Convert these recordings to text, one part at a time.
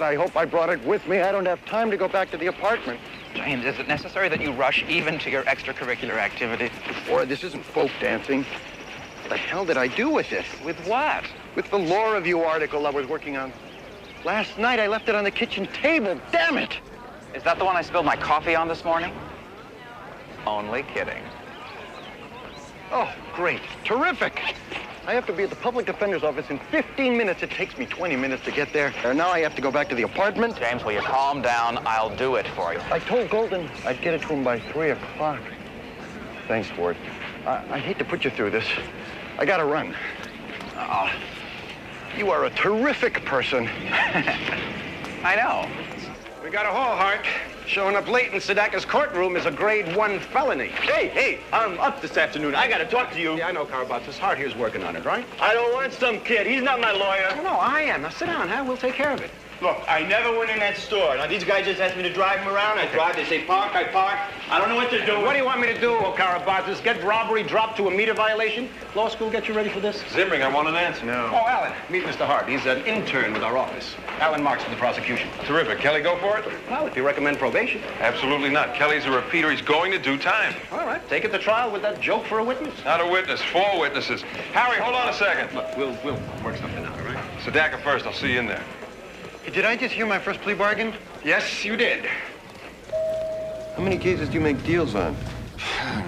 God, I hope I brought it with me. I don't have time to go back to the apartment. James, is it necessary that you rush even to your extracurricular activity? Boy, this isn't folk dancing. What the hell did I do with it? With what? With the Law Review article I was working on. Last night I left it on the kitchen table. Damn it! Is that the one I spilled my coffee on this morning? Only kidding. Oh, great. Terrific. I have to be at the public defender's office in 15 minutes. It takes me 20 minutes to get there. And now I have to go back to the apartment. James, will you calm down? I'll do it for you. I told Golden I'd get it to him by 3 o'clock. Thanks, Ward. I hate to put you through this. I gotta run. Oh, you are a terrific person. I know. We got a haul, Hart. Showing up late in Sedaka's courtroom is a grade 1 felony. Hey, I'm up this afternoon. I gotta talk to you. Yeah, I know, Karabatas. Hart here's working on it, right? I don't want some kid. He's not my lawyer. No, I am. Now sit down, huh? We'll take care of it. Look, I never went in that store. Now, these guys just asked me to drive them around. I drive. They say park, I park. I don't know what they're doing. What do you want me to do, Karabatas? Get robbery dropped to a meter violation? Law school get you ready for this? Zimring, I want an answer. No. Oh, Alan, meet Mr. Hart. He's an intern with our office. Alan Marks for the prosecution. Terrific. Kelly, go for it? Well, if you recommend probation. Absolutely not. Kelly's a repeater. He's going to do time. All right, take it to trial with that joke for a witness. Not a witness. 4 witnesses. Harry, hold on a second. Look, we'll work something out, all right? Sedaka first. I'll see you in there. Hey, did I just hear my first plea bargain? Yes, you did. How many cases do you make deals on?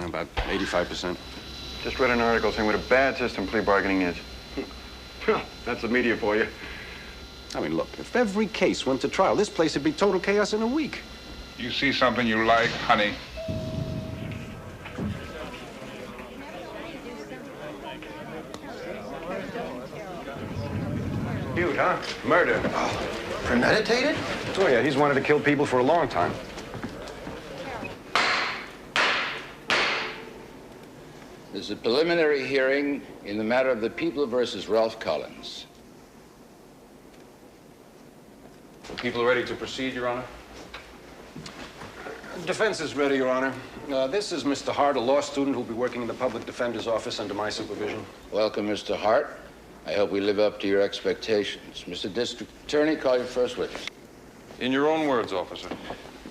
About 85%. Just read an article saying what a bad system plea bargaining is. That's the media for you. I mean, look, if every case went to trial, this place would be total chaos in a week. You see something you like, honey? Huge, huh? Murder. Premeditated? Oh, yeah, he's wanted to kill people for a long time. There's a preliminary hearing in the matter of the People versus Ralph Collins. The people are ready to proceed, Your Honor? Defense is ready, Your Honor. This is Mr. Hart, a law student who'll be working in the public defender's office under my supervision. Welcome, Mr. Hart. I hope we live up to your expectations. Mr. District Attorney, call your first witness. In your own words, officer.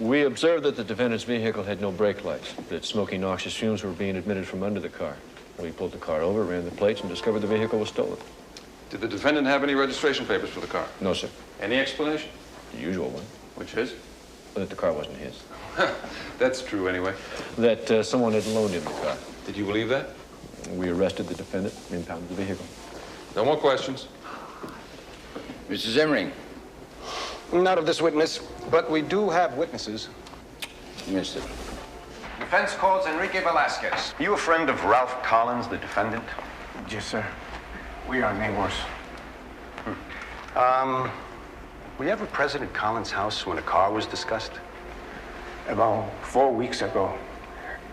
We observed that the defendant's vehicle had no brake lights, that smoky, noxious fumes were being emitted from under the car. We pulled the car over, ran the plates, and discovered the vehicle was stolen. Did the defendant have any registration papers for the car? No, sir. Any explanation? The usual one. Which is? That the car wasn't his. That's true anyway. That someone had loaned him the car. Did you believe that? We arrested the defendant and impounded the vehicle. No more questions. Mr. Zimring. Not of this witness, but we do have witnesses. You missed it. Defense calls Enrique Velasquez. You a friend of Ralph Collins, the defendant? Yes, sir. We are neighbors. Were you ever present at Collins' house when a car was discussed? About 4 weeks ago,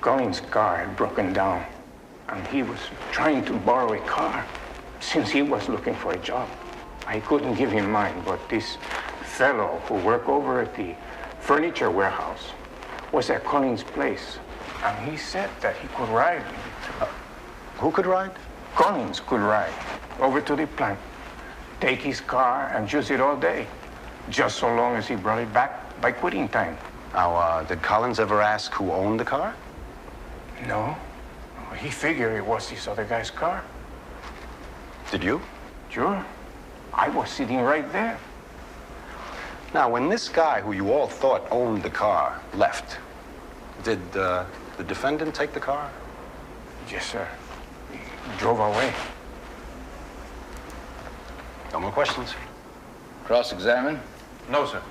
Collins' car had broken down, and he was trying to borrow a car since he was looking for a job. I couldn't give him mine, but this fellow who worked over at the furniture warehouse was at Collins' place, and he said that he could ride. Who could ride? Collins could ride over to the plant, take his car, and use it all day, just so long as he brought it back by quitting time. Now, did Collins ever ask who owned the car? No. He figured it was this other guy's car. Did you? Sure. I was sitting right there. Now, when this guy, who you all thought owned the car, left, did the defendant take the car? Yes, sir. He drove away. No more questions? Cross-examine? No, sir.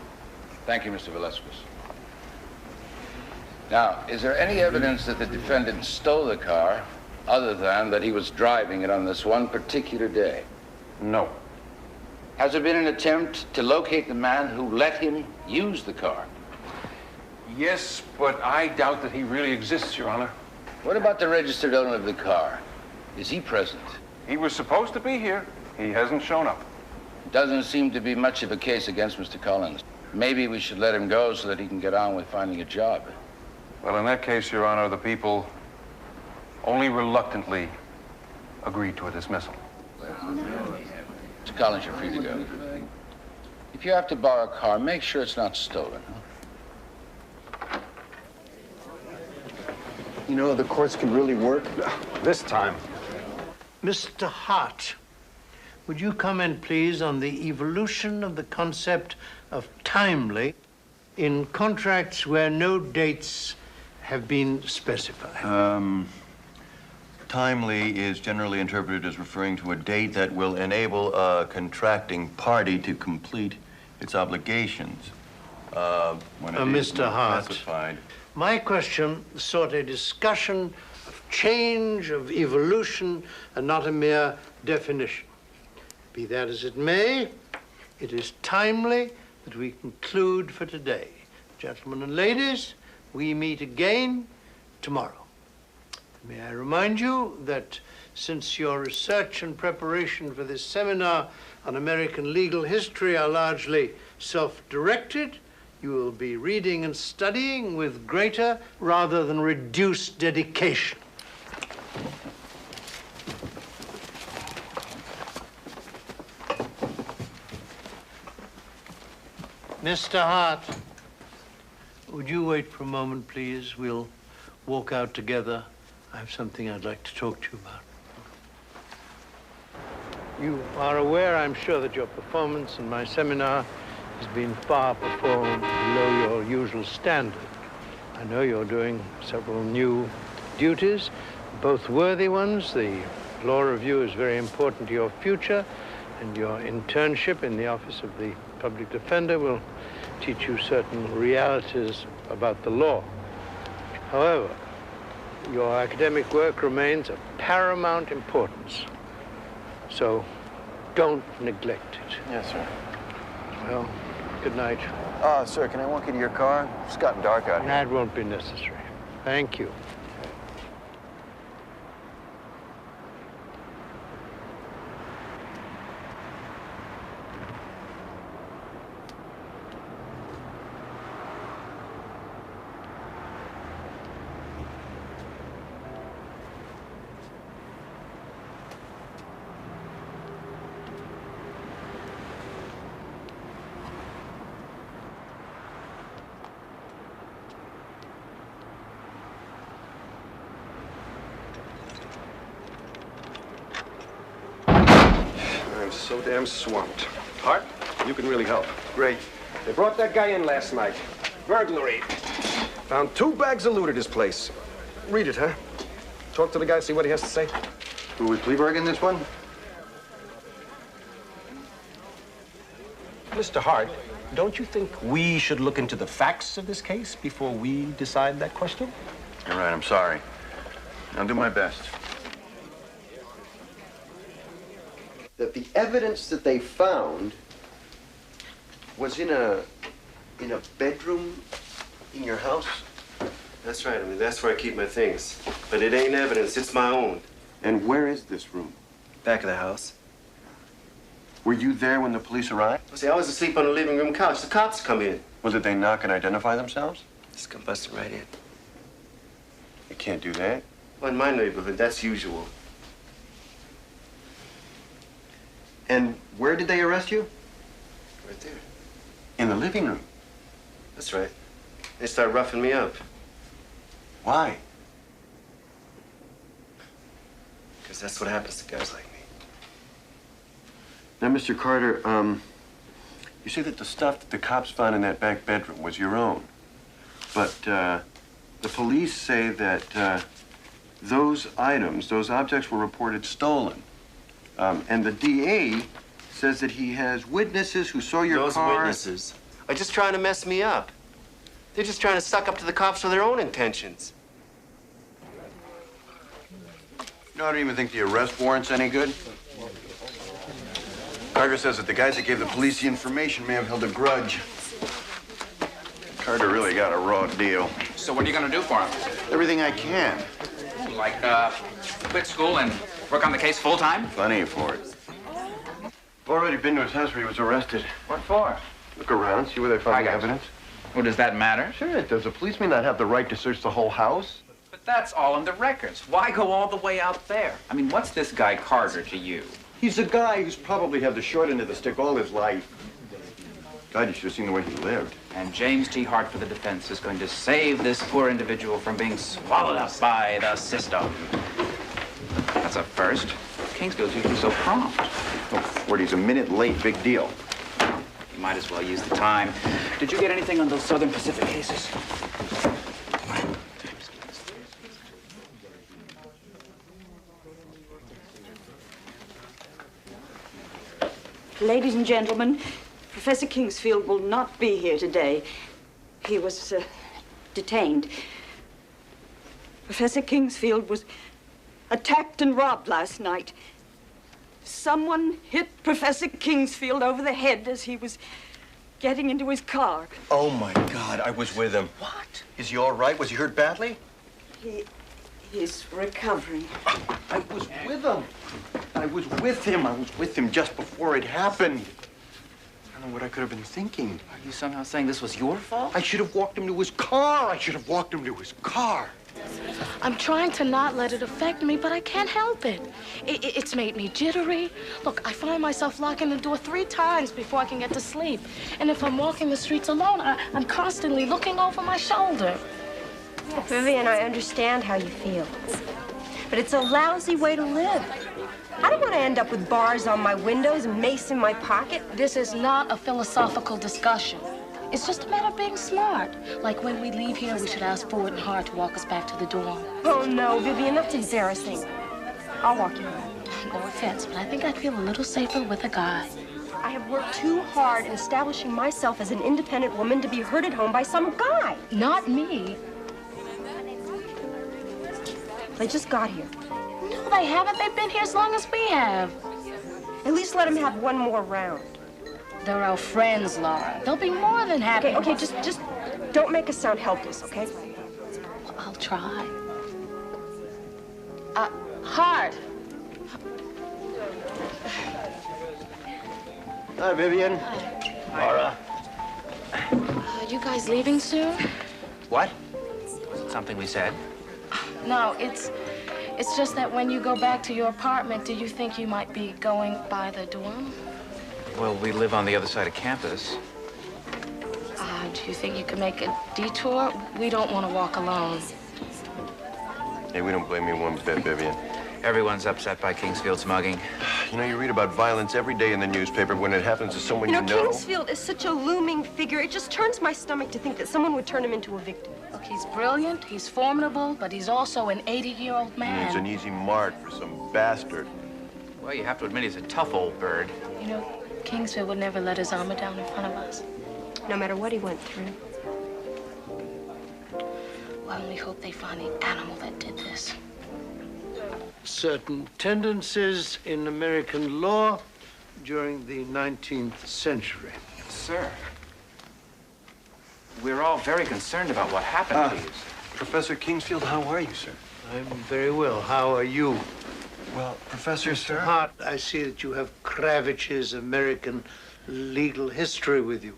Thank you, Mr. Velasquez. Now, is there any evidence that the defendant stole the car other than that he was driving it on this one particular day? No. Has there been an attempt to locate the man who let him use the car? Yes, but I doubt that he really exists, Your Honor. What about the registered owner of the car? Is he present? He was supposed to be here. He hasn't shown up. Doesn't seem to be much of a case against Mr. Collins. Maybe we should let him go so that he can get on with finding a job. Well, in that case, Your Honor, the people only reluctantly agreed to a dismissal. Mr. Collins, you're free to go. If you have to borrow a car, make sure it's not stolen, huh? You know, the courts can really work. This time. Mr. Hart, would you comment, please, on the evolution of the concept of timely in contracts where no dates have been specified? Timely is generally interpreted as referring to a date that will enable a contracting party to complete its obligations. When it is Mr. not Hart, specified. my question sought a discussion of change, of evolution, and not a mere definition. Be that as it may, it is timely that we conclude for today. Gentlemen and ladies, we meet again tomorrow. May I remind you that since your research and preparation for this seminar on American legal history are largely self-directed, you will be reading and studying with greater rather than reduced dedication. Mr. Hart, would you wait for a moment, please? We'll walk out together. I have something I'd like to talk to you about. You are aware, I'm sure, that your performance in my seminar has been far performed below your usual standard. I know you're doing several new duties, both worthy ones. The law review is very important to your future, and your internship in the Office of the Public Defender will teach you certain realities about the law. However, your academic work remains of paramount importance. So don't neglect it. Yes, sir. Well, good night. Sir, can I walk you to your car? It's gotten dark out here. That won't be necessary. Thank you. I'm so damn swamped. Hart, you can really help. Great. They brought that guy in last night. Burglary. Found 2 bags of loot at his place. Read it, huh? Talk to the guy, see what he has to say. Will we plea bargain this one? Mr. Hart, don't you think we should look into the facts of this case before we decide that question? You're right, I'm sorry. I'll do my best. That the evidence that they found was in a bedroom in your house? That's right. I mean, that's where I keep my things. But it ain't evidence. It's my own. And where is this room? Back of the house. Were you there when the police arrived? See, I was asleep on the living room couch. The cops come in. Well, did they knock and identify themselves? Just come busting right in. You can't do that. Well, in my neighborhood, that's usual. And where did they arrest you? Right there. In the living room. That's right. They start roughing me up. Why? Because that's what happens to guys like me. Now, Mr. Carter, you say that the stuff that the cops found in that back bedroom was your own. But the police say that those items, those objects were reported stolen. And the DA says that he has witnesses who saw your car. Those witnesses are just trying to mess me up. They're just trying to suck up to the cops for their own intentions. You know, I don't even think the arrest warrant's any good. Carter says that the guys that gave the police the information may have held a grudge. Carter really got a raw deal. So what are you going to do for him? Everything I can. Like, quit school and work on the case full-time? Plenty for it. I've already been to his house where he was arrested. What for? Look around, see where they found the evidence. Well, does that matter? Sure it does. The police may not have the right to search the whole house. But that's all in the records. Why go all the way out there? I mean, what's this guy Carter to you? He's a guy who's probably had the short end of the stick all his life. God, you should have seen the way he lived. And James T. Hart for the defense is going to save this poor individual from being swallowed up by the system. That's a first. Kingsfield's usually so prompt. Oh, 40's a minute late, big deal. You might as well use the time. Did you get anything on those Southern Pacific cases? Ladies and gentlemen, Professor Kingsfield will not be here today. He was detained. Professor Kingsfield was attacked and robbed last night. Someone hit Professor Kingsfield over the head as he was getting into his car. Oh, my God, I was with him. What? Is he all right? Was he hurt badly? He's recovering. I was with him. I was with him. I was with him just before it happened. I don't know what I could have been thinking. Are you somehow saying this was your fault? I should have walked him to his car. I should have walked him to his car. I'm trying to not let it affect me, but I can't help it. It's made me jittery. Look, I find myself locking the door 3 times before I can get to sleep. And if I'm walking the streets alone, I'm constantly looking over my shoulder. Vivian, I understand how you feel. But it's a lousy way to live. I don't want to end up with bars on my windows and mace in my pocket. This is not a philosophical discussion. It's just a matter of being smart. Like when we leave here, we should ask Ford and Hart to walk us back to the dorm. Oh, no, Vivian, that's embarrassing. I'll walk you home. No offense, but I think I'd feel a little safer with a guy. I have worked too hard in establishing myself as an independent woman to be hurt at home by some guy. Not me. They just got here. No, they haven't. They've been here as long as we have. At least let them have one more round. They're our friends, Laura. They'll be more than happy. Okay, just don't make us sound helpless, okay? Well, I'll try. Hart. Hi, Vivian. Laura. You guys leaving soon? What? Something we said. No, it's just that when you go back to your apartment, do you think you might be going by the dorm? Well, we live on the other side of campus. Do you think you could make a detour? We don't want to walk alone. Hey, we don't blame you one bit, Vivian. Everyone's upset by Kingsfield's mugging. You know, you read about violence every day in the newspaper. When it happens to someone you know... Kingsfield is such a looming figure. It just turns my stomach to think that someone would turn him into a victim. Look, he's brilliant, he's formidable, but he's also an 80-year-old man. It's an easy mark for some bastard. Well, you have to admit he's a tough old bird. You know, Kingsfield would never let his armor down in front of us. No matter what he went through. Well, we hope they find the animal that did this. Certain tendencies in American law during the 19th century. Sir, we're all very concerned about what happened to you. Professor Kingsfield, how are you, sir? I'm very well. How are you? Well, Professor, Mr. Hart, I see that you have Kravich's American legal history with you.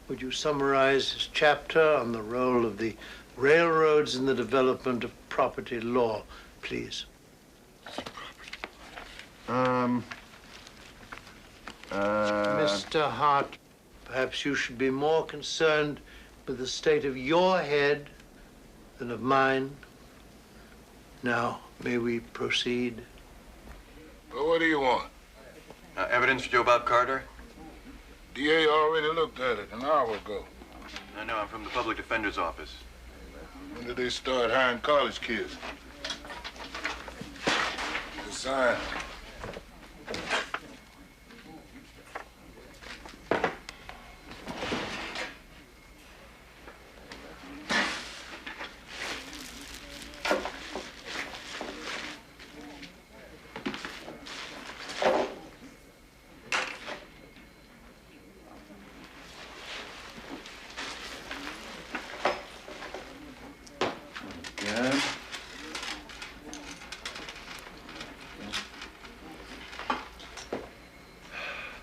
Would you summarize his chapter on the role of the railroads in the development of property law, please? Mr. Hart, perhaps you should be more concerned with the state of your head than of mine. Now, may we proceed? Well, what do you want? Evidence for Joe Bob Carter? DA already looked at it an hour ago. I know, I'm from the public defender's office. When did they start hiring college kids? The sign.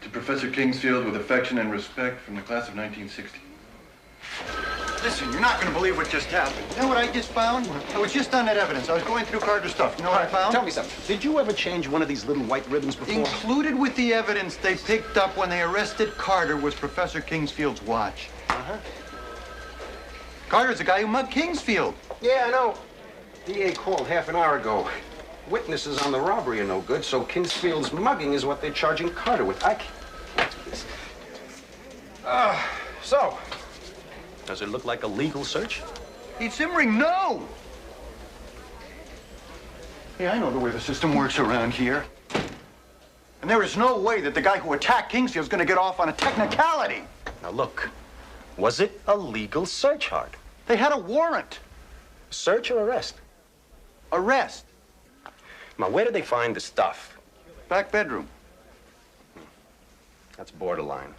To Professor Kingsfield, with affection and respect from the class of 1960. Listen, you're not going to believe what just happened. You know what I just found? I was just on that evidence. I was going through Carter's stuff. You know what I found? Tell me something. Did you ever change one of these little white ribbons before? Included with the evidence they picked up when they arrested Carter was Professor Kingsfield's watch. Uh-huh. Carter's the guy who mugged Kingsfield. Yeah, I know. DA called half an hour ago. Witnesses on the robbery are no good, so Kingsfield's mugging is what they're charging Carter with. I can't do this. So, does it look like a legal search? He's simmering, no! Hey, I know the way the system works around here. And there is no way that the guy who attacked Kingsfield's gonna get off on a technicality. Now look, was it a legal search, Hart? They had a warrant. Search or arrest? Arrest. Now, where did they find the stuff? Back bedroom. That's borderline.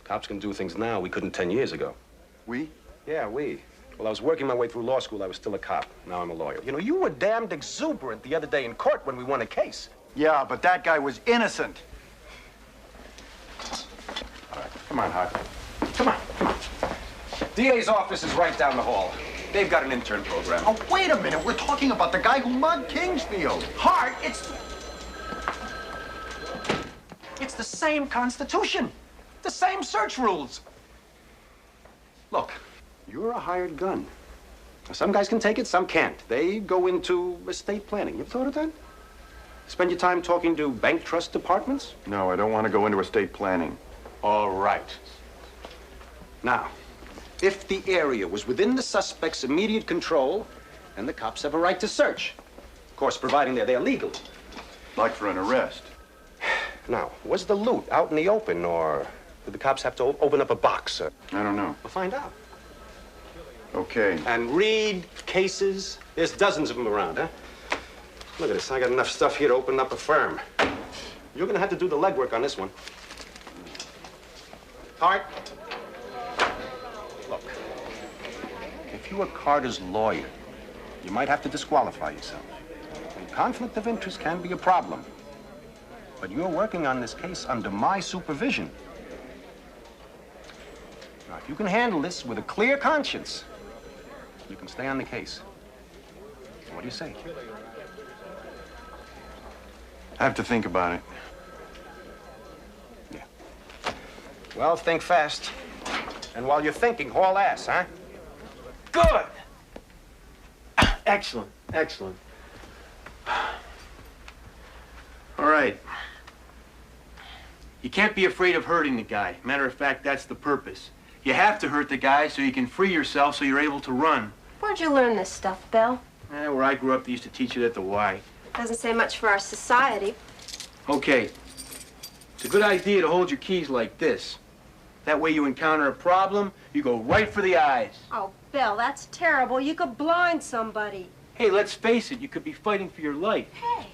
Cops can do things now we couldn't 10 years ago. We? Yeah, we. Well, I was working my way through law school. I was still a cop. Now I'm a lawyer. You know, you were damned exuberant the other day in court when we won a case. Yeah, but that guy was innocent. All right, come on, Hart. Come on, come on. DA's office is right down the hall. They've got an intern program. Oh, wait a minute. We're talking about the guy who mugged Kingsfield. Hart, it's the same Constitution. The same search rules. Look, you're a hired gun. Now, some guys can take it, some can't. They go into estate planning. You've thought of that? Spend your time talking to bank trust departments? No, I don't want to go into estate planning. All right. Now, if the area was within the suspect's immediate control, then the cops have a right to search. Of course, providing they're legal. Like for an arrest. Now, was the loot out in the open, or did the cops have to open up a box? I don't know. We'll find out. Okay. And read cases. There's dozens of them around, huh? Look at this. I got enough stuff here to open up a firm. You're gonna have to do the legwork on this one. Hart. Look, if you were Carter's lawyer, you might have to disqualify yourself. And conflict of interest can be a problem. But you're working on this case under my supervision. Now, if you can handle this with a clear conscience, you can stay on the case. What do you say? I have to think about it. Yeah. Well, think fast. And while you're thinking, haul ass, huh? Good! Excellent, excellent. All right. You can't be afraid of hurting the guy. Matter of fact, that's the purpose. You have to hurt the guy so you can free yourself so you're able to run. Where'd you learn this stuff, Bill? Where I grew up, they used to teach it at the Y. Doesn't say much for our society. Okay. It's a good idea to hold your keys like this. That way you encounter a problem, you go right for the eyes. Oh, Bill, that's terrible. You could blind somebody. Hey, let's face it, you could be fighting for your life. Hey,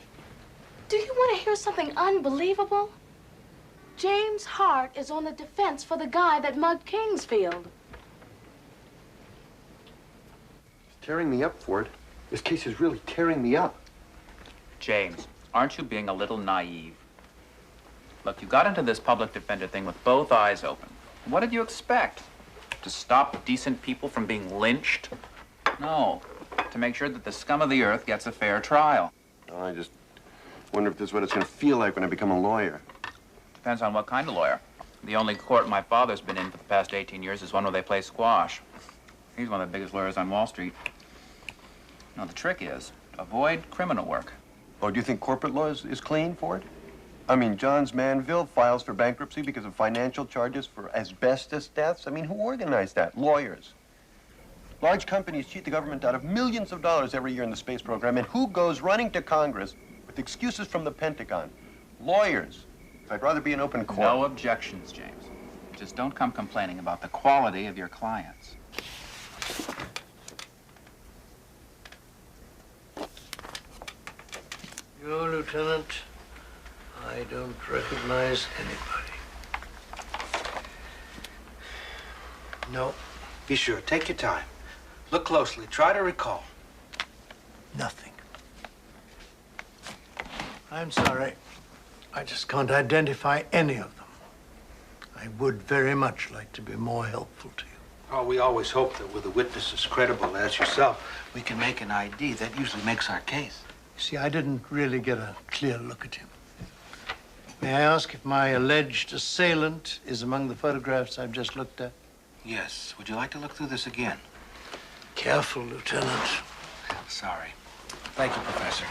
do you want to hear something unbelievable? James Hart is on the defense for the guy that mugged Kingsfield. It's tearing me up, Ford. This case is really tearing me up. James, aren't you being a little naive? Look, you got into this public defender thing with both eyes open. What did you expect? To stop decent people from being lynched? No, to make sure that the scum of the earth gets a fair trial. I just wonder if this is what it's going to feel like when I become a lawyer. Depends on what kind of lawyer. The only court my father's been in for the past 18 years is one where they play squash. He's one of the biggest lawyers on Wall Street. Now, the trick is, avoid criminal work. Oh, do you think corporate law is clean, Ford? I mean, Johns Manville files for bankruptcy because of financial charges for asbestos deaths. I mean, who organized that? Lawyers. Large companies cheat the government out of millions of dollars every year in the space program, and who goes running to Congress with excuses from the Pentagon? Lawyers. I'd rather be an open court. No objections, James. Just don't come complaining about the quality of your clients. You, Lieutenant, I don't recognize anybody. No. Be sure. Take your time. Look closely. Try to recall. Nothing. I'm sorry. I just can't identify any of them. I would very much like to be more helpful to you. Oh, we always hope that with a witness as credible as yourself, we can make an ID. That usually makes our case. See, I didn't really get a clear look at him. May I ask if my alleged assailant is among the photographs I've just looked at? Yes. Would you like to look through this again? Careful, Lieutenant. Sorry. Thank you, Professor.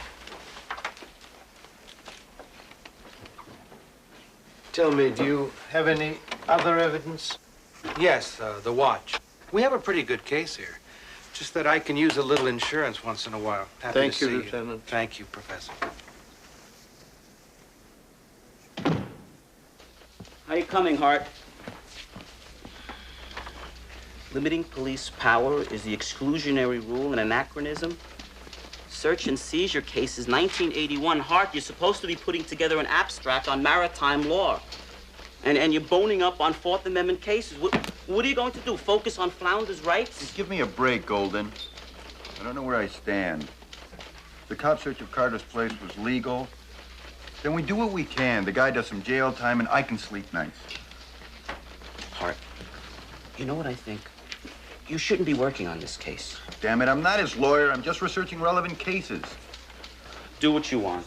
Tell me, do you have any other evidence? Yes, the watch. We have a pretty good case here. Just that I can use a little insurance once in a while. Happy Thank to you, see Lieutenant. Thank you, Professor. How you coming, Hart? Limiting police power is the exclusionary rule an anachronism. Search and seizure case is 1981. Hart, you're supposed to be putting together an abstract on maritime law. And you're boning up on Fourth Amendment cases. What are you going to do, focus on Flounder's rights? Just give me a break, Golden. I don't know where I stand. The cop search of Carter's place was legal. Then we do what we can. The guy does some jail time and I can sleep nights. Hart, you know what I think? You shouldn't be working on this case. Damn it, I'm not his lawyer. I'm just researching relevant cases. Do what you want.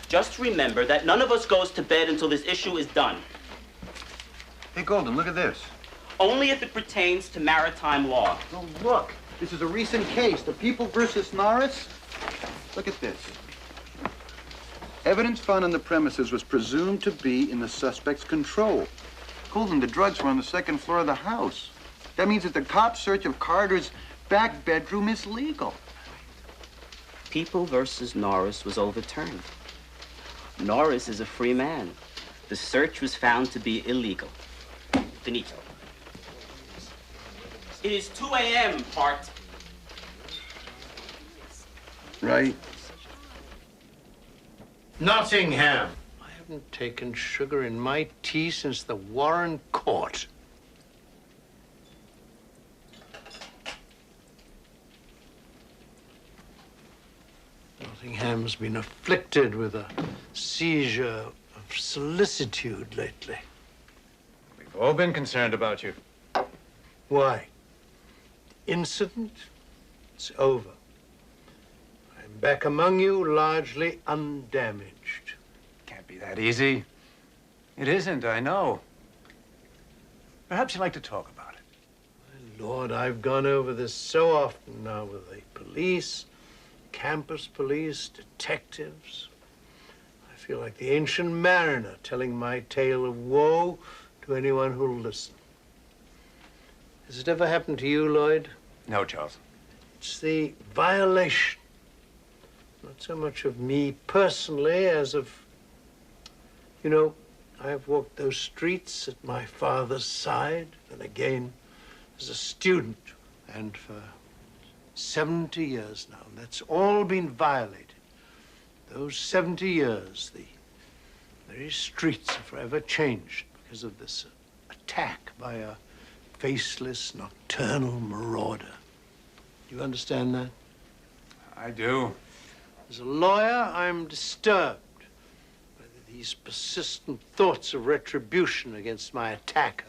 Just remember that none of us goes to bed until this issue is done. Hey, Golden, look at this. Only if it pertains to maritime law. Oh, look. This is a recent case. The People versus Norris. Look at this. Evidence found on the premises was presumed to be in the suspect's control. Golden, the drugs were on the second floor of the house. That means that the cop search of Carter's back bedroom is legal. People versus Norris was overturned. Norris is a free man. The search was found to be illegal. Finito. It is 2 a.m., Hart. Right. Nottingham. I haven't taken sugar in my tea since the Warren Court. Nottingham's been afflicted with a seizure of solicitude lately. We've all been concerned about you. Why? The incident? It's over. I'm back among you largely undamaged. Can't be that easy. It isn't, I know. Perhaps you'd like to talk about it. Lord, I've gone over this so often now with the police, campus police, detectives. I feel like the ancient mariner telling my tale of woe to anyone who'll listen. Has it ever happened to you, Lloyd? No, Charles. It's the violation, not so much of me personally as of, you know, I've walked those streets at my father's side and again as a student, and for 70 years now. And that's all been violated. Those 70 years, the very streets are forever changed because of this attack by a faceless, nocturnal marauder. Do you understand that? I do. As a lawyer, I'm disturbed by these persistent thoughts of retribution against my attacker.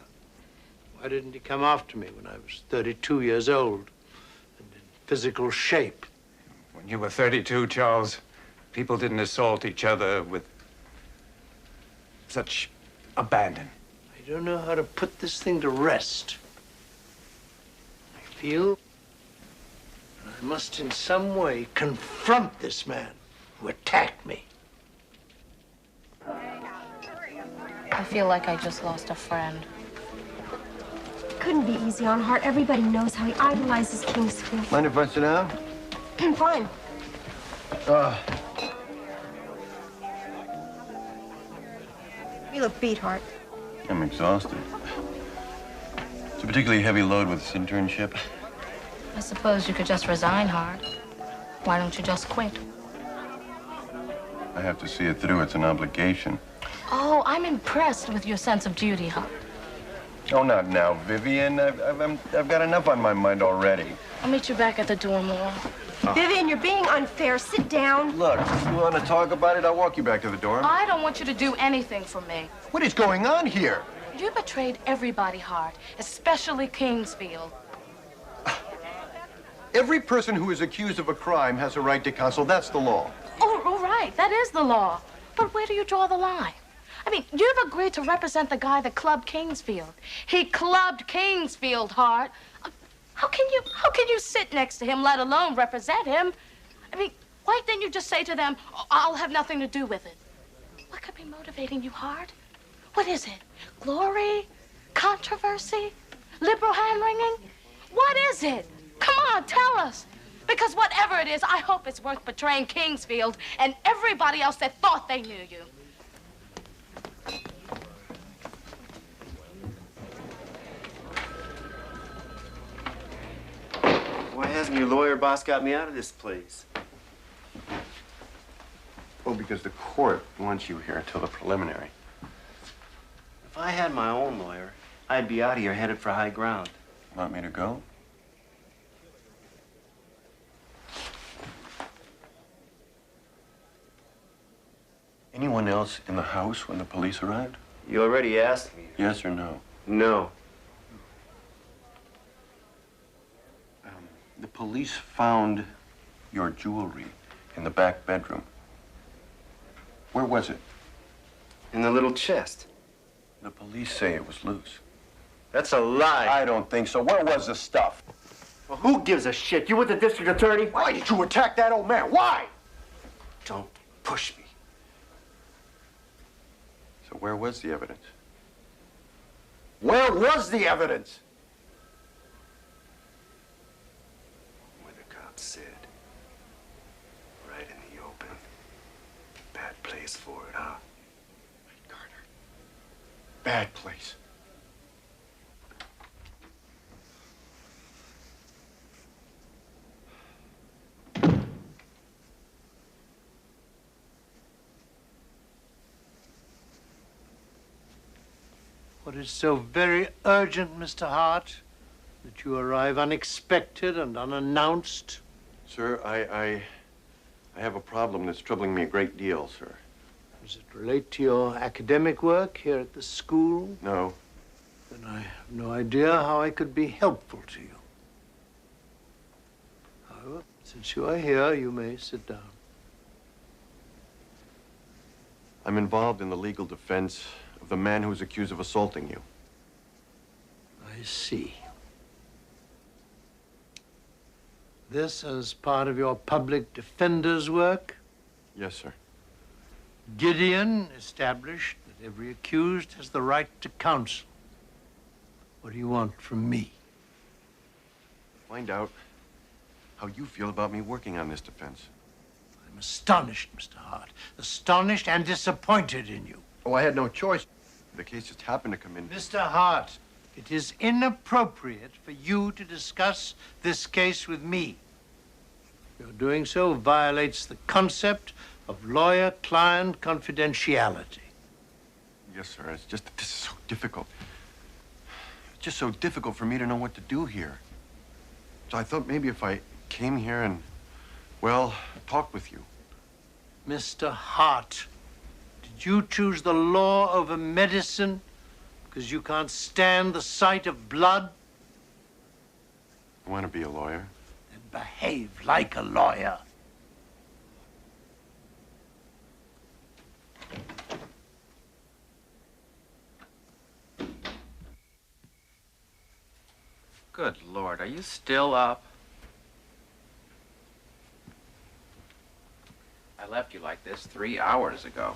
Why didn't he come after me when I was 32 years old and in physical shape? When you were 32, Charles, people didn't assault each other with such abandon. I don't know how to put this thing to rest. I feel I must in some way confront this man who attacked me. I feel like I just lost a friend. Couldn't be easy on Hart. Everybody knows how he idolizes Kingsfield. Mind if I sit down? Fine. You look beat, Hart. I'm exhausted. It's a particularly heavy load with this internship. I suppose you could just resign, Hart. Why don't you just quit? I have to see it through. It's an obligation. Oh, I'm impressed with your sense of duty, Hart. Oh, not now, Vivian. I've got enough on my mind already. I'll meet you back at the dorm wall. Vivian, you're being unfair. Sit down. Look, you want to talk about it? I'll walk you back to the dorm. I don't want you to do anything for me. What is going on here? You betrayed everybody, Hart, especially Kingsfield. Every person who is accused of a crime has a right to counsel. That's the law. Oh, right. That is the law. But where do you draw the line? I mean, you've agreed to represent the guy that clubbed Kingsfield. He clubbed Kingsfield, Hart. How can you sit next to him, let alone represent him? I mean, why didn't you just say to them, "Oh, I'll have nothing to do with it"? What could be motivating you, Hart? What is it? Glory? Controversy? Liberal hand-wringing? What is it? Come on, tell us. Because whatever it is, I hope it's worth betraying Kingsfield and everybody else that thought they knew you. Why hasn't your lawyer boss got me out of this place? Well, because the court wants you here until the preliminary. If I had my own lawyer, I'd be out of here headed for high ground. Want me to go? Anyone else in the house when the police arrived? You already asked me. Yes or no? No. The police found your jewelry in the back bedroom. Where was it? In the little chest. The police say it was loose. That's a lie. I don't think so. Where was the stuff? Well, who gives a shit? You with the district attorney? Why did you attack that old man? Why? Don't push me. So where was the evidence? Where was the evidence? Where the cops said. Right in the open. Bad place for it, huh? Carter. Bad place. What is so very urgent, Mr. Hart, that you arrive unexpected and unannounced? Sir, I have a problem that's troubling me a great deal, sir. Does it relate to your academic work here at the school? No. Then I have no idea how I could be helpful to you. However, since you are here, you may sit down. I'm involved in the legal defense of the man who's accused of assaulting you. I see. This as part of your public defender's work? Yes, sir. Gideon established that every accused has the right to counsel. What do you want from me? Find out how you feel about me working on this defense. I'm astonished, Mr. Hart. Astonished and disappointed in you. Oh, I had no choice. The case just happened to come in. Mr. Hart, it is inappropriate for you to discuss this case with me. Your doing so violates the concept of lawyer-client confidentiality. Yes, sir. It's just that this is so difficult. It's just so difficult for me to know what to do here. So I thought maybe if I came here and, well, talked with you. Mr. Hart, did you choose the law over medicine because you can't stand the sight of blood? I want to be a lawyer. Then behave like a lawyer. Good Lord, are you still up? I left you like this 3 hours ago.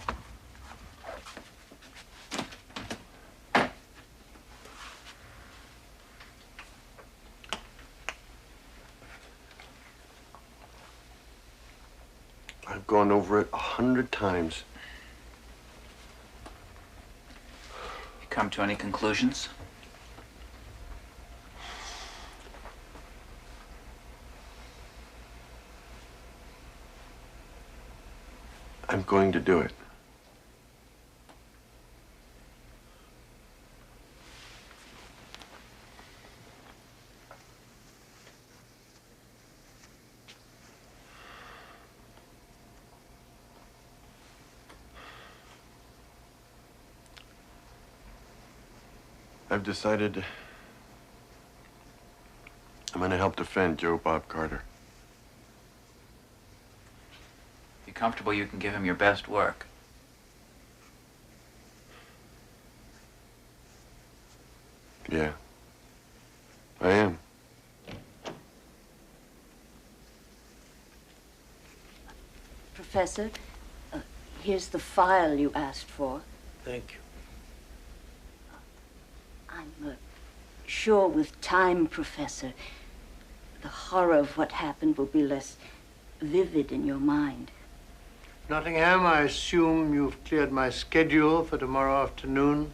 I've gone over it 100 times. You come to any conclusions? I'm going to do it. I've decided I'm going to help defend Joe Bob Carter. Be comfortable you can give him your best work. Yeah, I am. Professor, here's the file you asked for. Thank you. I'm sure with time, Professor, the horror of what happened will be less vivid in your mind. Nottingham, I assume you've cleared my schedule for tomorrow afternoon.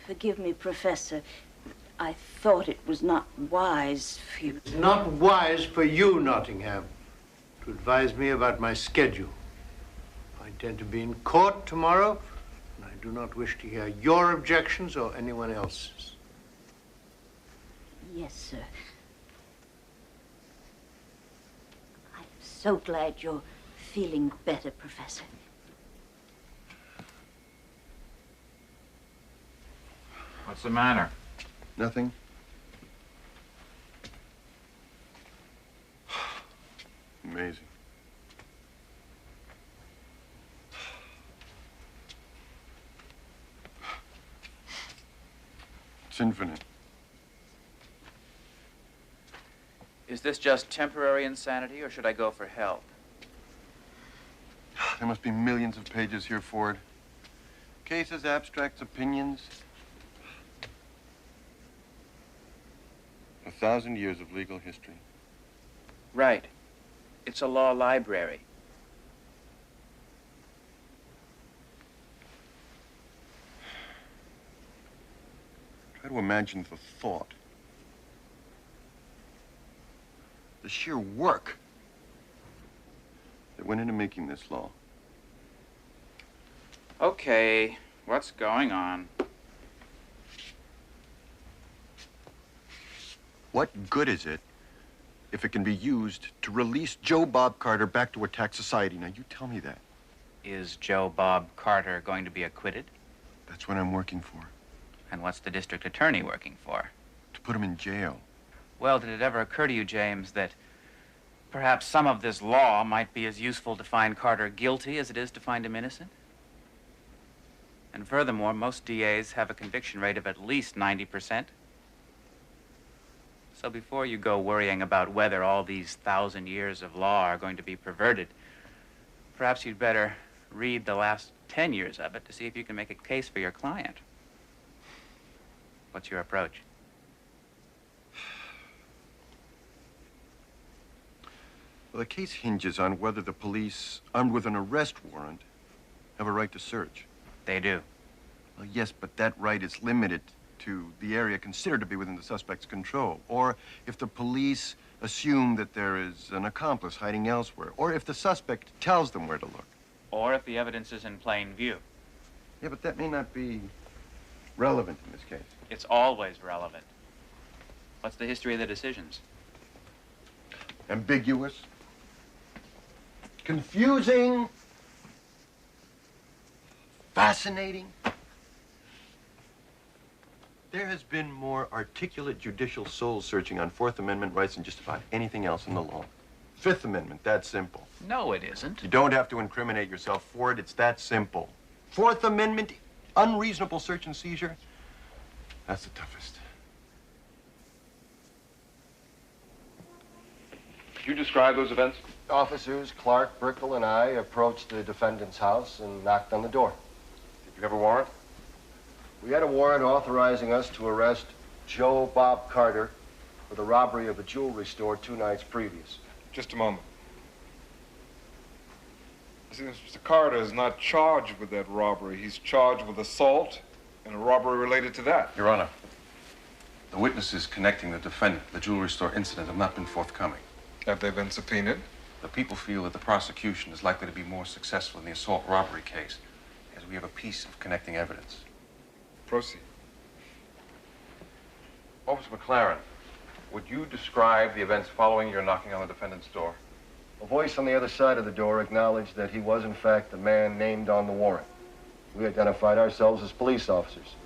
Forgive me, Professor. I thought it was not wise for you. It's not wise for you, Nottingham, to advise me about my schedule. I intend to be in court tomorrow, and I do not wish to hear your objections or anyone else's. Yes, sir. I'm so glad you're feeling better, Professor. What's the matter? Nothing. Amazing. It's infinite. Is this just temporary insanity, or should I go for help? There must be millions of pages here, Ford. Cases, abstracts, opinions. 1,000 years of legal history. Right. It's a law library. Try to imagine the thought. The sheer work that went into making this law. Okay, what's going on? What good is it if it can be used to release Joe Bob Carter back to attack society? Now, you tell me that. Is Joe Bob Carter going to be acquitted? That's what I'm working for. And what's the district attorney working for? To put him in jail. Well, did it ever occur to you, James, that perhaps some of this law might be as useful to find Carter guilty as it is to find him innocent? And furthermore, most DAs have a conviction rate of at least 90%. So before you go worrying about whether all these 1,000 years of law are going to be perverted, perhaps you'd better read the last 10 years of it to see if you can make a case for your client. What's your approach? Well, the case hinges on whether the police, armed with an arrest warrant, have a right to search. They do. Well, yes, but that right is limited to the area considered to be within the suspect's control, or if the police assume that there is an accomplice hiding elsewhere, or if the suspect tells them where to look. Or if the evidence is in plain view. Yeah, but that may not be relevant in this case. It's always relevant. What's the history of the decisions? Ambiguous, confusing, fascinating. There has been more articulate judicial soul searching on Fourth Amendment rights than just about anything else in the law. Fifth Amendment, that simple. No, it isn't. You don't have to incriminate yourself for it. It's that simple. Fourth Amendment, unreasonable search and seizure, that's the toughest. Could you describe those events? Officers Clark, Brickell, and I approached the defendant's house and knocked on the door. Did you have a warrant? We had a warrant authorizing us to arrest Joe Bob Carter for the robbery of a jewelry store 2 nights previous. Just a moment. See, Mr. Carter is not charged with that robbery. He's charged with assault and a robbery related to that. Your Honor, the witnesses connecting the defendant, the jewelry store incident, have not been forthcoming. Have they been subpoenaed? The people feel that the prosecution is likely to be more successful in the assault robbery case, as we have a piece of connecting evidence. Proceed. Officer McLaren, would you describe the events following your knocking on the defendant's door? A voice on the other side of the door acknowledged that he was, in fact, the man named on the warrant. We identified ourselves as police officers.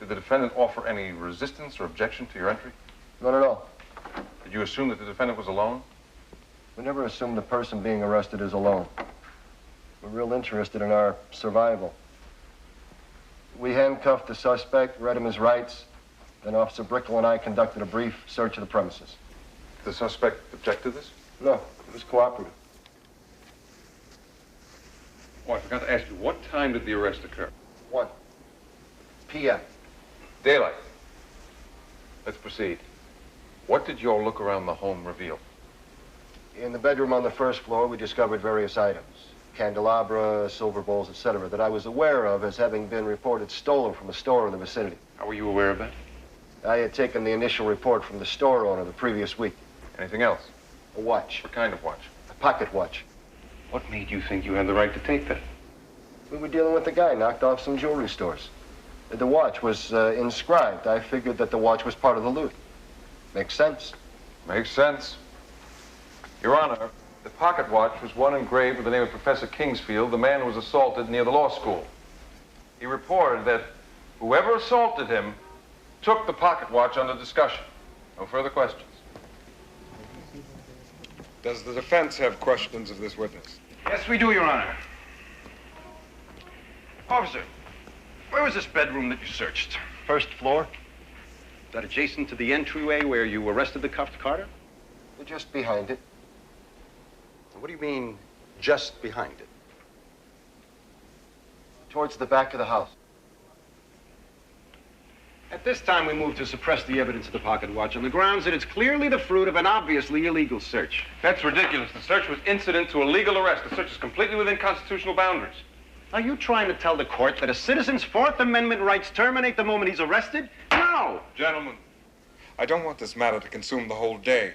Did the defendant offer any resistance or objection to your entry? Not at all. Did you assume that the defendant was alone? We never assume the person being arrested is alone. We're real interested in our survival. We handcuffed the suspect, read him his rights, then Officer Brickell and I conducted a brief search of the premises. Did the suspect object to this? No, he was cooperative. Oh, I forgot to ask you, what time did the arrest occur? 1 p.m. Daylight. Let's proceed. What did your look around the home reveal? In the bedroom on the first floor, we discovered various items. Candelabra, silver bowls, etc., that I was aware of as having been reported stolen from a store in the vicinity. How were you aware of that? I had taken the initial report from the store owner the previous week. Anything else? A watch. What kind of watch? A pocket watch. What made you think you had the right to take that? We were dealing with a guy knocked off some jewelry stores. The watch was inscribed. I figured that the watch was part of the loot. Makes sense. Makes sense. Your Honor, the pocket watch was one engraved with the name of Professor Kingsfield, the man who was assaulted near the law school. He reported that whoever assaulted him took the pocket watch under discussion. No further questions. Does the defense have questions of this witness? Yes, we do, Your Honor. Officer, where was this bedroom that you searched? First floor? Is that adjacent to the entryway where you arrested the cuffed Carter? Just behind it. What do you mean, just behind it? Towards the back of the house. At this time, we move to suppress the evidence of the pocket watch on the grounds that it's clearly the fruit of an obviously illegal search. That's ridiculous. The search was incident to a legal arrest. The search is completely within constitutional boundaries. Are you trying to tell the court that a citizen's Fourth Amendment rights terminate the moment he's arrested? No! Gentlemen, I don't want this matter to consume the whole day.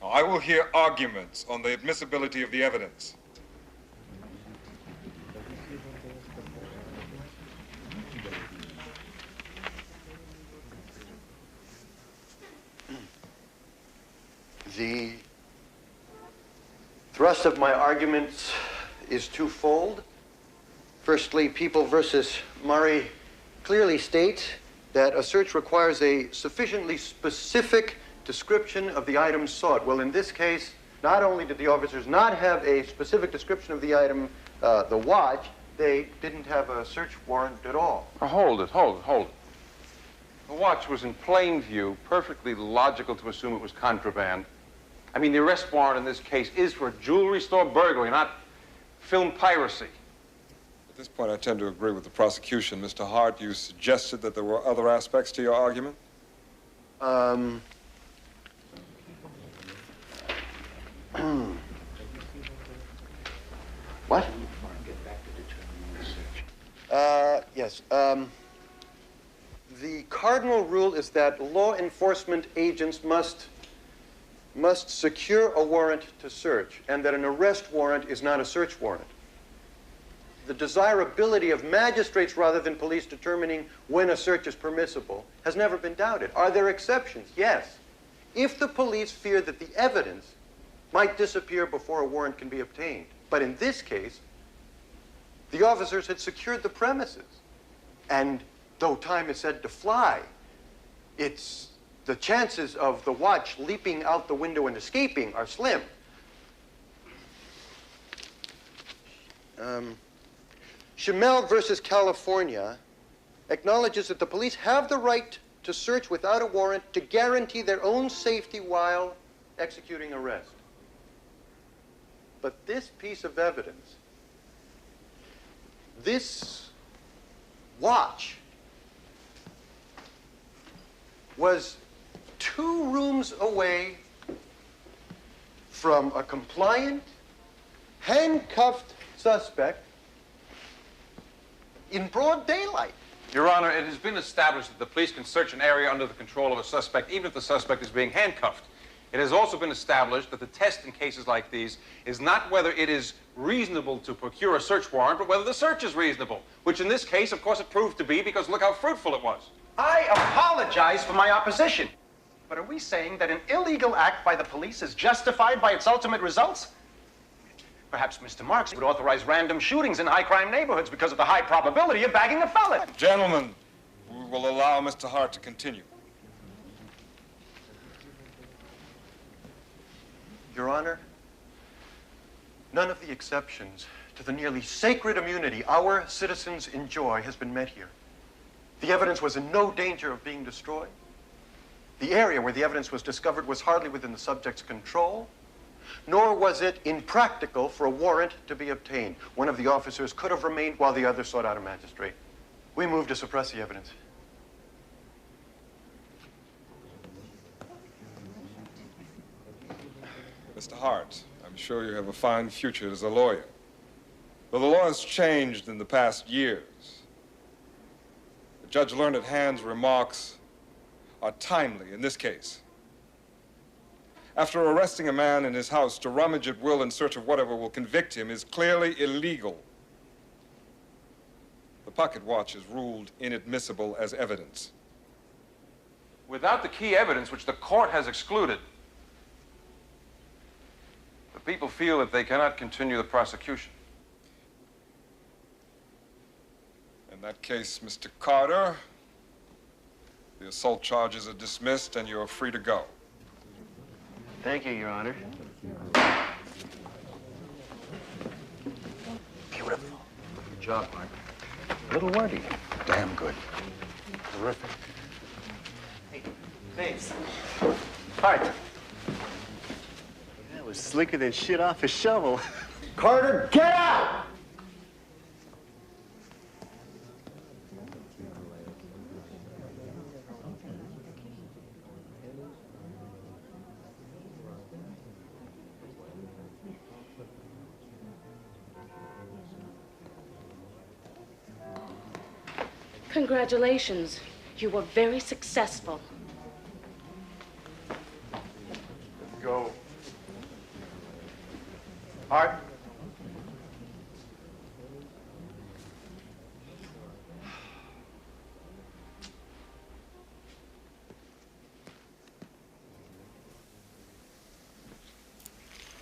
Now, I will hear arguments on the admissibility of the evidence. The thrust of my arguments is twofold. Firstly, People versus Murray clearly states that a search requires a sufficiently specific description of the items sought. Well, in this case, not only did the officers not have a specific description of the item, the watch, they didn't have a search warrant at all. Hold it. The watch was in plain view, perfectly logical to assume it was contraband. I mean, the arrest warrant in this case is for jewelry store burglary, not film piracy. At this point, I tend to agree with the prosecution. Mr. Hart, you suggested that there were other aspects to your argument? What? Yes. The cardinal rule is that law enforcement agents must secure a warrant to search, and that an arrest warrant is not a search warrant. The desirability of magistrates rather than police determining when a search is permissible has never been doubted. Are there exceptions? Yes. If the police fear that the evidence might disappear before a warrant can be obtained. But in this case, the officers had secured the premises. And though time is said to fly, the chances of the watch leaping out the window and escaping are slim. Schimel versus California acknowledges that the police have the right to search without a warrant to guarantee their own safety while executing arrest. But this piece of evidence, this watch, was 2 rooms away from a compliant, handcuffed suspect in broad daylight. Your Honor, it has been established that the police can search an area under the control of a suspect, even if the suspect is being handcuffed. It has also been established that the test in cases like these is not whether it is reasonable to procure a search warrant, but whether the search is reasonable, which in this case, of course, it proved to be, because look how fruitful it was. I apologize for my opposition. But are we saying that an illegal act by the police is justified by its ultimate results? Perhaps Mr. Marks would authorize random shootings in high-crime neighborhoods because of the high probability of bagging a felon. Gentlemen, We will allow Mr. Hart to continue. Your Honor, none of the exceptions to the nearly sacred immunity our citizens enjoy has been met here. The evidence was in no danger of being destroyed. The area where the evidence was discovered was hardly within the subject's control, nor was it impractical for a warrant to be obtained. One of the officers could have remained while the other sought out a magistrate. We move to suppress the evidence. Mr. Hart, I'm sure you have a fine future as a lawyer. Though the law has changed in the past years, Judge Learned Hand's remarks are timely in this case. After arresting a man in his house to rummage at will in search of whatever will convict him is clearly illegal. The pocket watch is ruled inadmissible as evidence. Without the key evidence which the court has excluded, the people feel that they cannot continue the prosecution. In that case, Mr. Carter, the assault charges are dismissed and you're free to go. Thank you, Your Honor. Beautiful. Good job, Mark. A little wordy. Damn good. Terrific. Hey, thanks. Hart. That was slicker than shit off a shovel. Carter, get out! Congratulations. You were very successful. Go. Hart.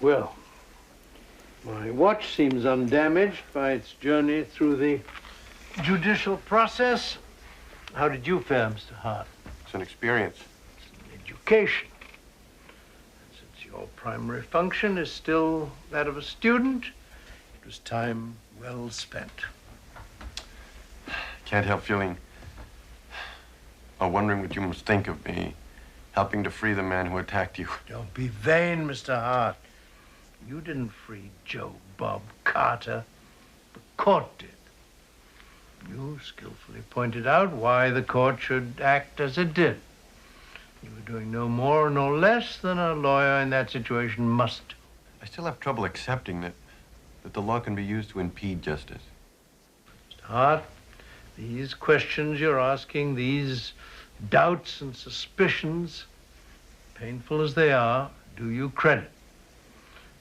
Well, my watch seems undamaged by its journey through the judicial process. How did you fare, Mr. Hart? It's an experience. Education. Since your primary function is still that of a student, it was time well spent. Can't help feeling, or wondering what you must think of me, helping to free the man who attacked you. Don't be vain, Mr. Hart. You didn't free Joe Bob Carter. The court did. You skillfully pointed out why the court should act as it did. You were doing no more, no less than a lawyer in that situation must do. I still have trouble accepting that the law can be used to impede justice. Mr. Hart, these questions you're asking, these doubts and suspicions, painful as they are, do you credit.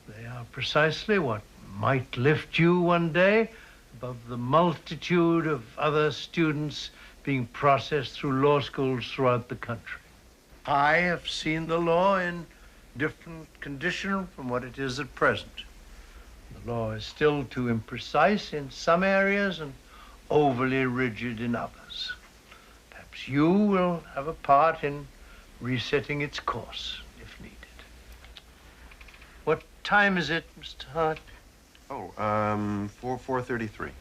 They are precisely what might lift you one day above the multitude of other students being processed through law schools throughout the country. I have seen the law in different condition from what it is at present. The law is still too imprecise in some areas and overly rigid in others. Perhaps you will have a part in resetting its course, if needed. What time is it, Mr. Hart? Oh, 4:33.